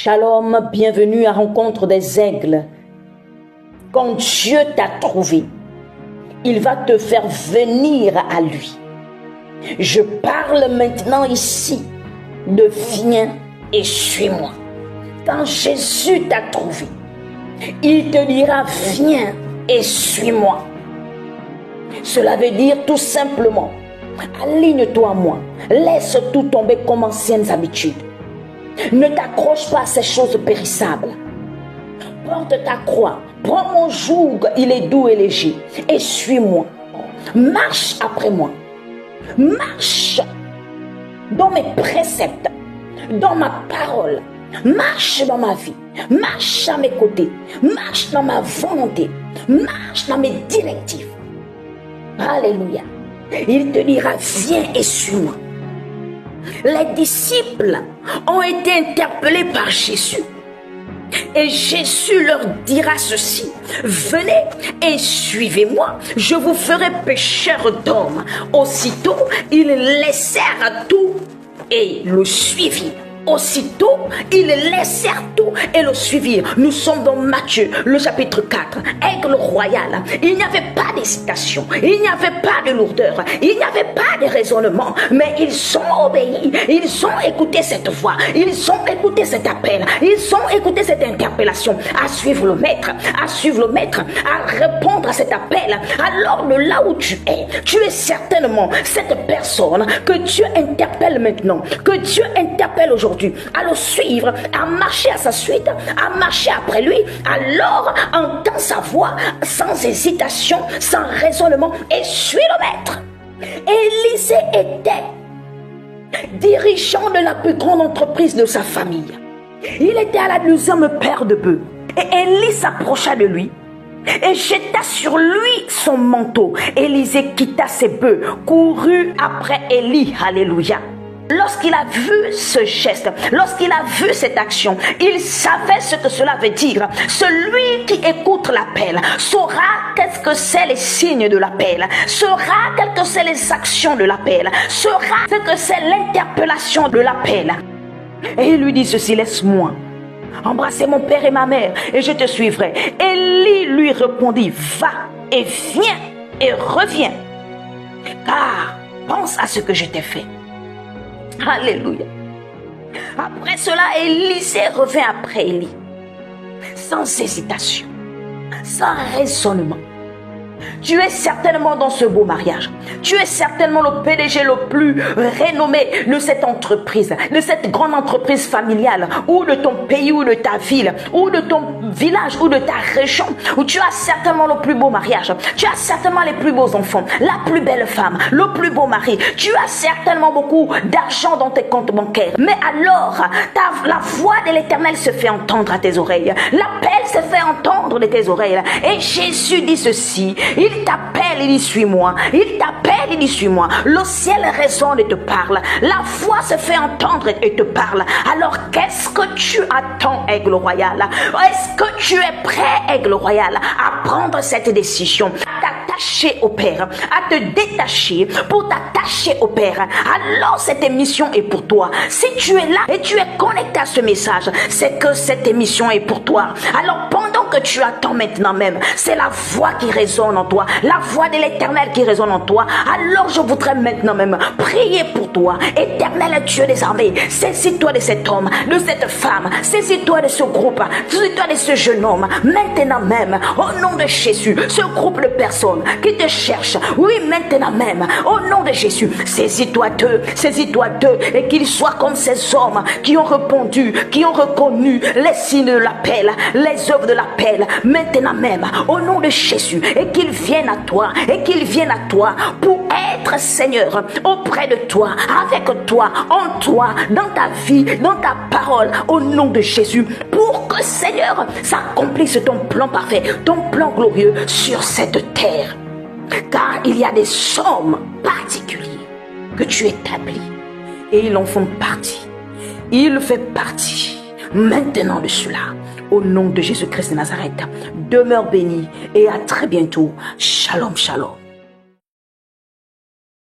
Shalom, bienvenue à Rencontre des Aigles. Quand Dieu t'a trouvé, il va te faire venir à lui. Je parle maintenant ici de viens et suis-moi. Quand Jésus t'a trouvé, il te dira viens et suis-moi. Cela veut dire tout simplement, aligne-toi à moi, laisse tout tomber comme anciennes habitudes. Ne t'accroche pas à ces choses périssables. Porte ta croix, prends mon joug, il est doux et léger, et suis-moi. Marche après moi. Marche dans mes préceptes, dans ma parole. Marche dans ma vie. Marche à mes côtés. Marche dans ma volonté. Marche dans mes directives. Alléluia. Il te dira, viens et suis-moi. Les disciples ont été interpellés par Jésus. Et Jésus leur dira ceci, venez et suivez-moi, je vous ferai pécheurs d'hommes. Aussitôt, ils laissèrent tout et le suivirent. Aussitôt, ils laissèrent tout et le suivirent. Nous sommes dans Matthieu, le chapitre 4. Aigle royal. Il n'y avait pas d'hésitation. Il n'y avait pas de lourdeur. Il n'y avait pas de raisonnement. Mais ils ont obéi. Ils ont écouté cette voix. Ils ont écouté cet appel. Ils ont écouté cette interpellation. À suivre le maître. À suivre le maître. À répondre à cet appel. Alors de là où tu es certainement cette personne que Dieu interpelle maintenant. Que Dieu interpelle aujourd'hui. À le suivre, à marcher à sa suite, à marcher après lui, alors entends sa voix sans hésitation, sans raisonnement et suis le maître. Élisée était dirigeant de la plus grande entreprise de sa famille. Il était à la 12e paire de bœufs et Élie s'approcha de lui et jeta sur lui son manteau. Élisée quitta ses bœufs, courut après Élie. Alléluia. Lorsqu'il a vu ce geste, lorsqu'il a vu cette action, il savait ce que cela veut dire. Celui qui écoute l'appel saura qu'est-ce que c'est les signes de l'appel, saura quelles que sont les actions de l'appel, saura ce que c'est l'interpellation de l'appel. Et il lui dit ceci, laisse-moi embrasser mon père et ma mère et je te suivrai. Élie lui répondit, va et viens et reviens, car pense à ce que je t'ai fait. Alléluia. Après cela, Élisée revint après Élie, sans hésitation, sans raisonnement. Tu es certainement dans ce beau mariage. Tu es certainement le PDG le plus renommé de cette entreprise, de cette grande entreprise familiale, ou de ton pays, ou de ta ville, ou de ton village, ou de ta région, où tu as certainement le plus beau mariage. Tu as certainement les plus beaux enfants, la plus belle femme, le plus beau mari. Tu as certainement beaucoup d'argent dans tes comptes bancaires. Mais alors, la voix de l'Éternel se fait entendre à tes oreilles. L'appel se fait entendre de tes oreilles. Et Jésus dit ceci. Il t'appelle, il dit suis-moi. Il t'appelle, il dit suis-moi. Le ciel résonne et te parle. La voix se fait entendre et te parle. Alors qu'est-ce que tu attends, aigle royal? Est-ce que tu es prêt, aigle royal, à prendre cette décision, à t'attacher au Père, à te détacher pour t'attacher au Père? Alors cette émission est pour toi. Si tu es là et tu es connecté à ce message, c'est que cette émission est pour toi. Alors pendant que tu attends maintenant même, c'est la voix qui résonne en toi, la voix de l'Éternel qui résonne en toi. Alors je voudrais maintenant même prier pour toi. Éternel Dieu des armées, saisis-toi de cet homme, de cette femme, saisis-toi de ce groupe, saisis-toi de ce jeune homme, maintenant même, au nom de Jésus, ce groupe de personnes qui te cherchent, oui, maintenant même, au nom de Jésus, saisis-toi d'eux, et qu'ils soient comme ces hommes qui ont répondu, qui ont reconnu les signes de l'appel, les œuvres de l'appel, maintenant même, au nom de Jésus, et qu'ils viennent à toi, pour être Seigneur auprès de toi, avec toi, en toi, dans ta vie, dans ta parole, au nom de Jésus, pour que Seigneur s'accomplisse ton plan parfait, ton plan glorieux sur cette terre. Car il y a des hommes particuliers que tu établis et ils en font partie. Il fait partie maintenant de cela. Au nom de Jésus-Christ de Nazareth, demeure béni et à très bientôt. Shalom, shalom.